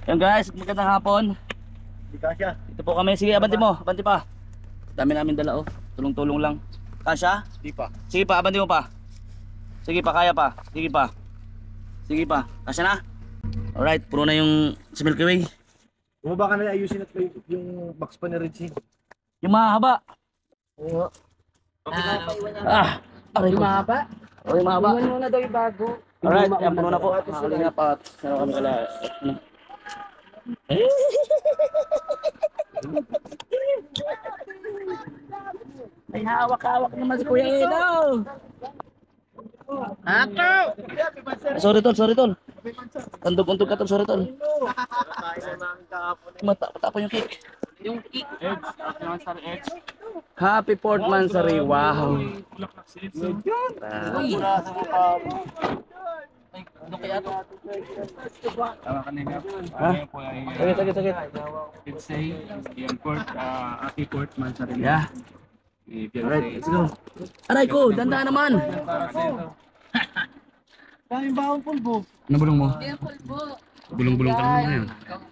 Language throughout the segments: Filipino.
Yan guys, magandang hapon. Di kasya. Ito po kami. Sige, abanti mo. Abanti pa. Dami namin dala oh. Tulong-tulong lang. Kasya? Di pa. Sige pa, abanti mo pa. Sige pa, kaya pa. Sige pa. Sige pa. Kasya na? Alright, puro na yung sa Milky Way. Bumaba ka na ayusin at yung box pa ni Richie. Yung mahaba. Oo. Aray ko. Mahaba? Oh, yung mahaba. Iwan mo na daw yung bago. Alright, yan puno na po. Nakakalinga pa. Ano kami kala. Ano? May hawak-hawak naman si Kuya Eno. Ato! Sorry tol. Tandog-undog ka tol, sorry tol. Matapon yung cake. Yung kick. Happy 4th Mansari, wow. Uy! Ano kaya ito? Tama kanina. Ha? Sige. Let's say, yung court, Aki Court, Mansari. Yeah. Alright, let's go. Aray ko, dandaan naman. Kain ba akong pulbo? Ano bulong mo? Yung pulbo. Bulong-bulong ka naman ngayon.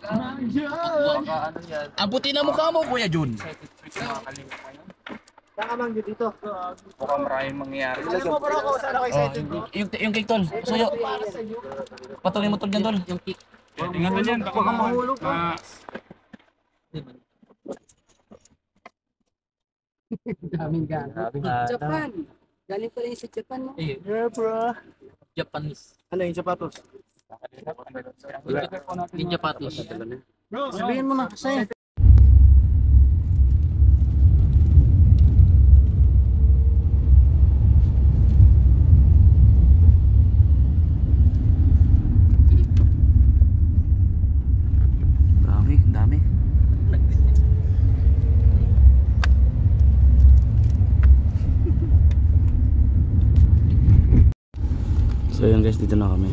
Ano yan? Abuti na mukha mo, Kuya Jun. Saan ka dito? Mukhang maraming mangyayari. Alam mo bro ko saan ako excited bro? Yung cake tol, suyo. Patuloy mo tol dyan tol. Yung kick. Tingnan mo dyan, baka mahulog ka. Daming gamit. Japan. Galing pala yung sa Japan, no? Yeah bro. Japanese. Ano yung sapatos? Yung Japanese. Bro, sabihin mo na kasi. Dami. So yun guys, dito na kami.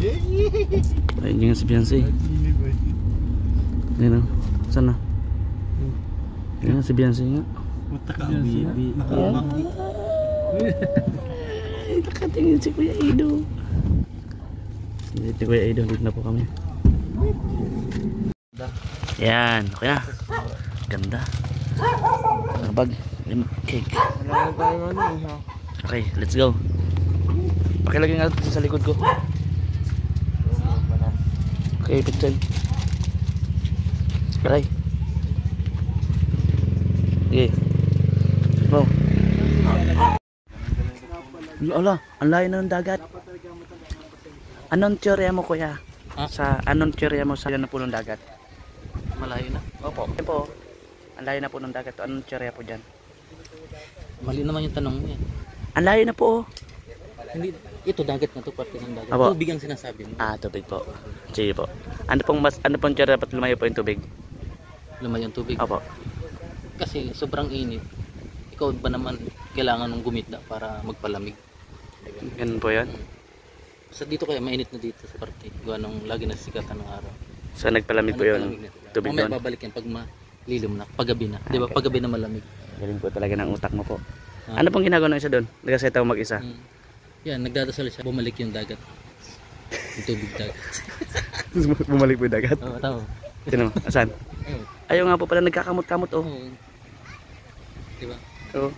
Ayun yung si Beyonce. Ayun o, saan na? Ayun si Beyonce nga. Baby. Nakatingin si Kuya Ido. Si Kuya Ido, dito na po kami. Yan, okay na. Ganda. Bag, cake. Wala na tayong ano. Okay, let's go. Pakilagay nga sa likod ko. Okay, picture. Aray. Okay. Go. Ala, ang layo na ng dagat. Anong teorya mo kuya? Sa anong teorya mo sa na po ng dagat? Malayo na. Opo. Yan po. Ang layo na po ng dagat. Anong teorya po dyan? Mali naman yung tanong mo yan. Ang layo na po. Hindi, ito dagat na to, parte ng dagat. Apo. Tubig ang sinasabi mo. Tubig po. Sige po. Ano pong teorya dapat lumayo po yung tubig? Lumayo ang tubig. Opo. Kasi sobrang init. Ikaw ba naman kailangan ng gumita para magpalamig? Ganun po yan. Sa dito kaya mainit na dito sa parte. Gawa nung lagi na sikatan ng araw. So nagpalamig po yun. Tubig Mamaya doon. babalik yan pag malilim na. Paggabi na. Di ba? Okay. Paggabi na malamig. Galing po talaga ng utak mo po. Ah. Ano pong ginagawa ng isa doon? Nagkaseta mo mag-isa? Yan, nagdadasal siya. Bumalik yung dagat. Yung tubig dagat. Bumalik po yung dagat. Oo, tao. Sino? Asan? Oo. Ayaw nga po pala nagkakamot-kamot oh. Oo. Di ba? Oo.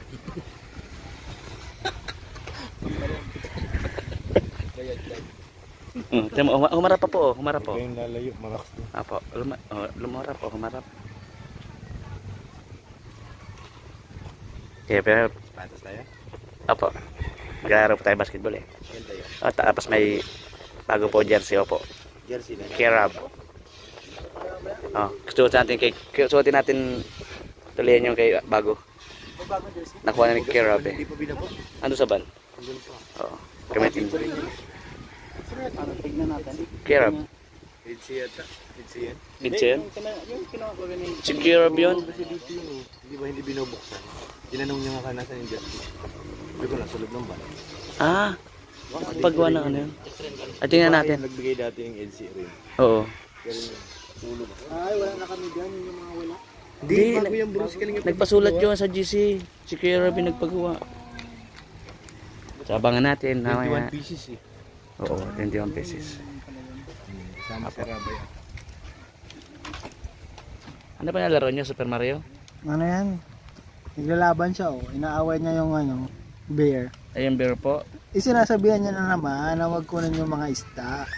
Humarap pa po oh. Humarap po. Yung lalayo, malakas to. Apo. Lumarap po. Humarap. Okay, pero Patas tayo? Apo. Mag-aaral po tayo basketball eh. Ganda yun. Tapos may bago po jersey po. Jersey na. Kerab. Suotin natin tuloy yung kay bago. Nakuha na ni Kerab eh. Hindi pa binabo. Ano sa ban? Oo. Gamitin. Kerab. Richie yata. Richie yan. Mitch yan? Yung kinuha ko ganun. Si Kerab yun? Kasi dito yun eh. Hindi ba hindi binubuksan? Tinanong niya nga kanasan yung jersey. Sabi ko nasa loob ng ban. Paggawa ng ano yun? Tingnan natin. Nagbigay dati yung LC rin. Oo. Pero yun. Tulog. Ay, wala na kami dyan. Yung mga wala. Hindi, bago yung Bruce Kalinga. Nagpasulat yun sa GC. Si Kerab yung nagpagawa. So, abangan natin. 21 pieces eh. Oo, 21 pesos. Sama sa Rabay. Ano pa nalaro niyo, Super Mario? Ano yan? Naglalaban siya oh. Inaaway niya yung bear. Ayun, bear po. Sinasabihan niya na naman na wag kunin yung mga ista.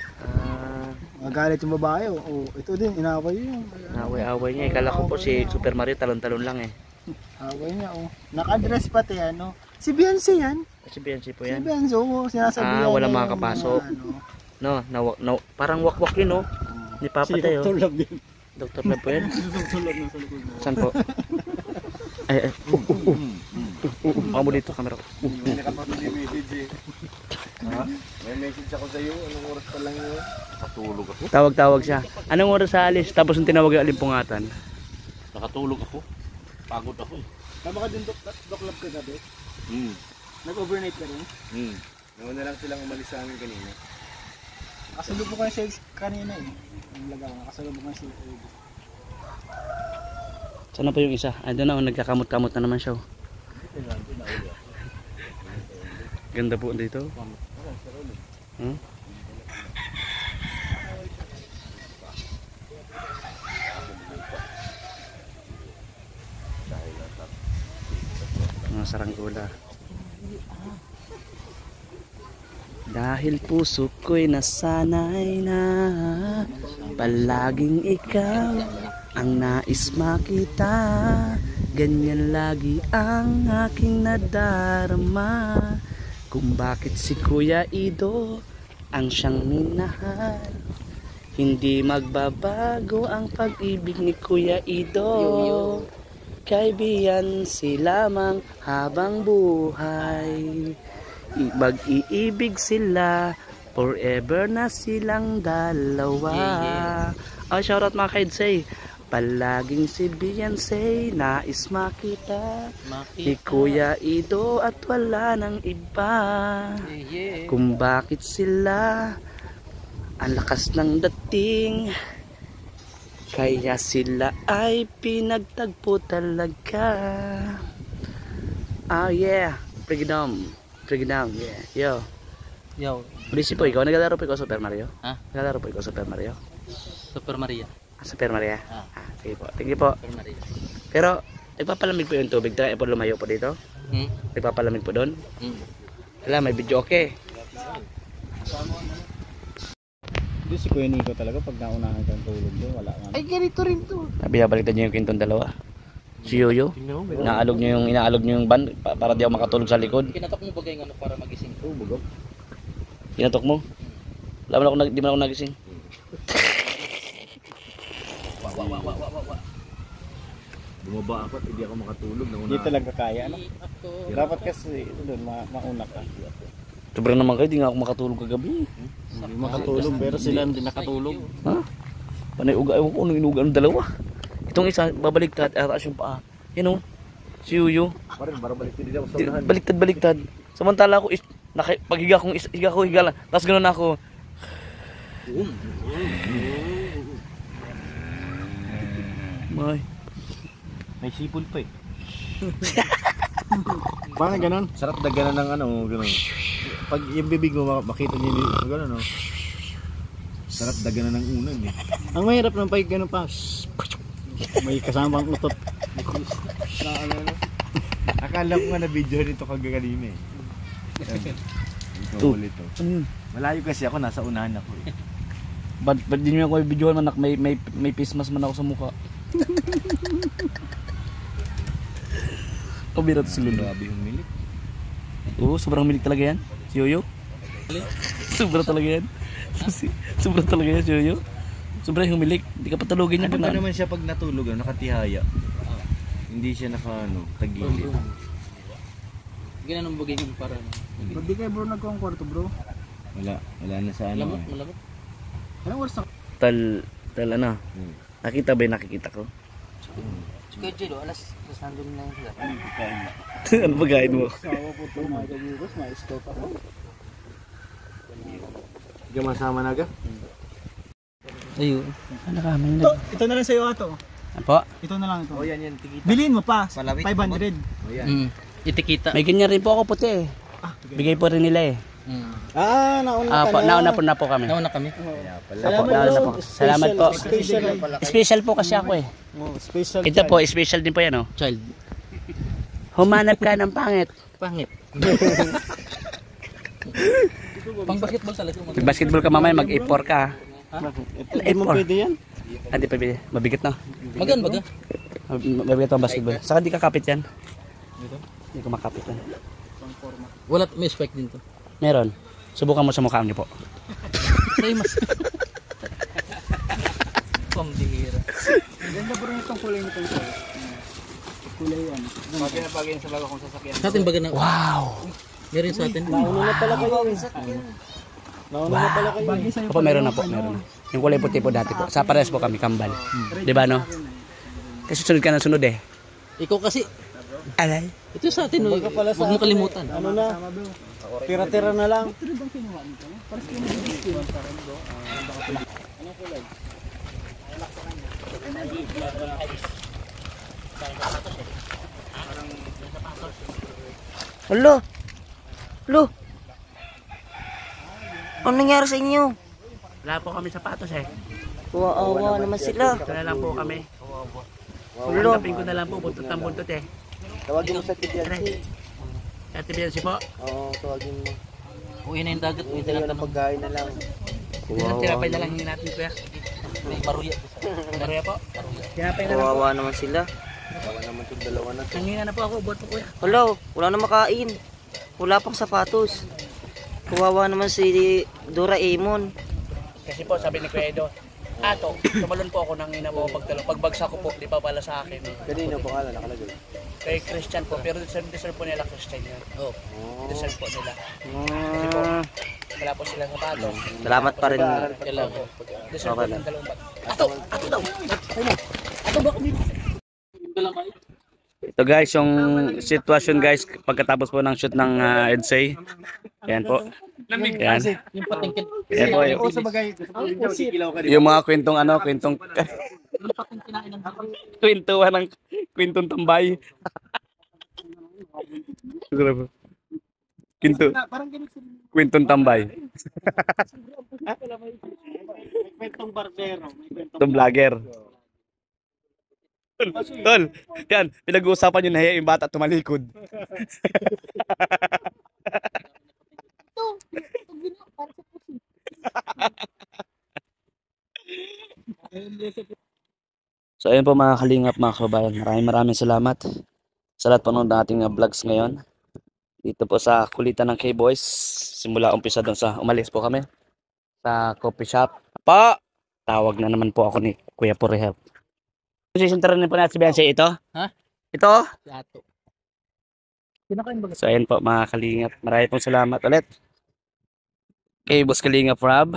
Magalit yung babae oh. Oh, ito din, inaaway yun. Away-away niya. Kala ko po si Super Mario talon-talon lang eh. Away niya oh. Naka-dress pati ano. Si Beyonce yan. Si Beyonce po Si yan. Beyonce oh. Sinasabihan Walang niya makakapasok. yung No, parang wakwak yun oh. Ni Papa tayo. Dr. Love yun. Dr. Love po yan. Dr. Love nasa likod mo. Saan po? Ay. Mukha mo dito, camera ko. Hindi ka pa message eh. Ha? May message ako sa'yo. Anong oras pa lang yun? Nakatulog ako. Tawag-tawag siya. Anong oras sa alis? Tapos yung tinawag yung alimpungatan. Nakatulog ako. Pagod ako eh. Tama ka din Dr. Love ka gabi? Nag-overnight ka rin? Nauna lang silang umalis sa amin kanina. Kasalubong ko yung sales kanina eh. Ang lagaw nga, kasalubong ko yung sales. Sana pa yung isa? I don't know, nagkakamot-kamot na naman siya. Oh. Ganda po dito. Hmm? Mga saranggola. Dahil puso ko'y nasanay na palaging ikaw ang nais makita. Ganyan lagi ang aking nadarama. Kung bakit si Kuya Ido ang siyang minahal. Hindi magbabago ang pag-ibig ni Kuya Ido. Kaibigan si lamang habang buhay. Mag-iibig sila, forever na silang dalawa. Oh, shoutout mga kaidsay. Palaging si Beyonce nais makita ni Kuya Ido at wala nang iba. Kung bakit sila ang lakas ng dating, kaya sila ay pinagtagpo talaga. Oh yeah, break it down. Break it down, yeah. Yo. Brisi po, ikaw naglalaro po ikaw Super Mario? Ha? Naglalaro po ikaw Super Mario? Super Maria. Super Mario? Ah. Sige po. Sige po. Super Maria. Pero, nagpapalamig po yung tubig. Try po lumayo po dito. Nagpapalamig po doon. Wala, may video okay. Hindi si Kuya Nico talaga pag naunahan kang tulog doon, wala nga. Ay, ganito rin to. Binabaliktad niyo yung kwentong dalawa. Si Yoyo. Inaalog niyo yung ban para di ako makatulog sa likod. Kinatok mo bagay ng ano para magising? Oo, bugok. Kinatok mo? Wala man ako, di man ako nagising. Bumaba ako at hindi ako makatulog. Hindi talaga kaya, ano? Dapat kasi doon, mauna ka. Sobrang naman kayo, di nga ako makatulog kagabi. Hindi makatulog, pero sila hindi nakatulog. Ha? Panay uga, ewan ko anong inuga ng dalawa. Itong isa, babaliktad, ataas yung paa. Yan o, si Yuyo. Parang baliktad din ako sa unahan. Baliktad. Samantala ako, pag higa ko, higa lang. Tapos ganoon ako. May sipol pa eh. Paano ganon? Sarap daganan ng ano, gano'n. Pag yung bibig mo, makita niyo yung gano'n, no? Sarap daganan ng unan eh. Ang mahirap ng pag gano'n pa. May kasamang utot. Akala ko nga na video nito kagagalime eh. Ito ulit to. Ano yun? Malayo kasi ako, nasa unahan ako eh. Ba't di nyo ako i-videoan manak, may face mask man ako sa mukha. Kabira to si Lulu. Grabe yung milik. Oo, sobrang milik talaga yan. Si Yoyo. Sobrang talaga yan. Sobrang talaga yan si Yoyo. Sobrang humilik. Hindi ka patulogin niya. Ano ba naman siya pag natulog, nakatihaya? Hindi siya tagilid. Ginanong bagay yung para. Ba't di kayo bro nagkawang kwarto bro? Wala na sa ano eh. Malamot. Anong oras na? Tal ano. Nakita ba yung nakikita ko? Si Kuya Jelo, alas nandun na yun sila. Ano ba gain mo? Sawa po ito mga kabugos, ma-stop ako. Hindi ka masama na ga? Ayun. Ano ka? May Ito na lang sa'yo ato. Apo? Ito na lang ito. O yan, tigita. Bilhin mo pa. Palawik. 500. O yan. Itikita. May ganyan rin po ako puti eh. Bigay po rin nila eh. Nauna ka na. Nauna po kami. Nauna kami. Apo, nauna po. Salamat po. Special po kasi ako eh. Special. Ito po, special din po yan oh. Child. Humanap ka ng pangit. Pangit. Pang basketball talaga. Pag basketball ka mamaya, mag-A4 ka. Hindi mo pwede yan. Hindi pa pwede. Mabigat na. Magan, baga. Mabigat ang basketball. Saka di ka kapit yan. Hindi ko makapit yan. Wala, may spike din to. Meron. Subukan mo sa mukha niyo po. Sa'yo mas. Pambihira. Ganda po rin itong kulay nitong sir. Kulay yan. Bagay na bagay sa bago kong sasakyan. Sa atin baga na. Wow! Meron sa atin. Nauna na pala kayo. Nauna na pala kayo. Opo, meron na po. Meron na. Yung kulay puti po dati po. Sa pares po kami, kambal. Di ba no? Kasi sunod ka na sunod eh. Ikaw kasi. Alay. Ito sa atin. Huwag mo kalimutan. Ano na? Tira-tira na lang. Hello? Hello? Anong nangyari sa inyo? Wala po kami sapatos eh. Waawa naman sila. Ito na lang po kami. Hello? Tapin ko na lang po. Buntot ng buntot eh. Tawagin mo sa TBNC. At TBNC po. Oo, tawagin mo. Uwi na yung dagat. Uwi Ito na yung tanong. pagkain na lang. Tinapay na lang hindi natin kuya. May maruya. Maruya po. Tinapay na lang po. Kawawa naman sila. Tawa naman itong dalawa na. Nangina na po ako. Bot po kuya. Hello? Wala na makain. Wala pang sapatos. Kawawa naman si Doraemon. Kasi po sabi ni Kuya Edo, Ato, tumalon po ako ng ina mo pagtalon. Pagbagsak ko po, di pa pala sa akin. Kanino pangalan nakalagay? Kay Christian po, pero deserve po nila Christian yun. Oh. Deserve po nila. Kasi po, wala po silang sapatos. Salamat pa rin. Kailan po. Deserve po Okay. ng dalawang bag. Ato daw! Ato ba kami? Ito guys, yung sitwasyon guys, pagkatapos po ng shoot ng EDSA. Yan po. Yan. Yung patingkid. Yan po. Oo, sa bagay. Yung mga kwentong kwentong Yung pating kinain ng hapon. kwentuhan ng kwentong tambay. Kwentong tambay. Kwentong barbero. Itong vlogger. Tol, yan, pinag-uusapan yung nahiya yung bata tumalikod. So ayun po mga kalingap, mga kababayan, maraming salamat sa lahat panood ng ating vlogs ngayon. Dito po sa kulitan ng K-Boys, simula umpisa doon sa umalis po kami sa coffee shop. Pa! Tawag na naman po ako ni Kuya Purihel. Sisintaran po natin si Beyonce ito. Ha? Ito? Ato. Kinakain baga. So ayun po mga kalingap, maraming pong salamat ulit. Kay Boss Kalingap Rob,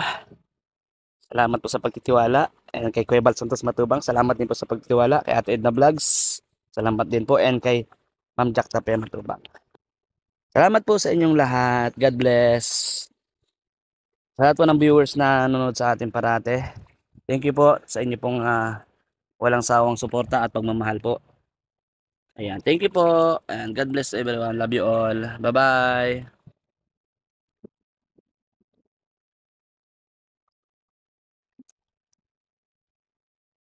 salamat po sa pagtitiwala. And kay Kuya Bal Santos Matubang, salamat din po sa pagtitiwala. Kay Ate Edna Vlogs, salamat din po. And kay Ma'am Jack Tapia Matubang. Salamat po sa inyong lahat. God bless. Sa lahat po ng viewers na nanonood sa atin parate. Thank you po sa inyo pong walang sawang suporta at pagmamahal po. Ayan, thank you po. And God bless everyone. Love you all. Bye-bye.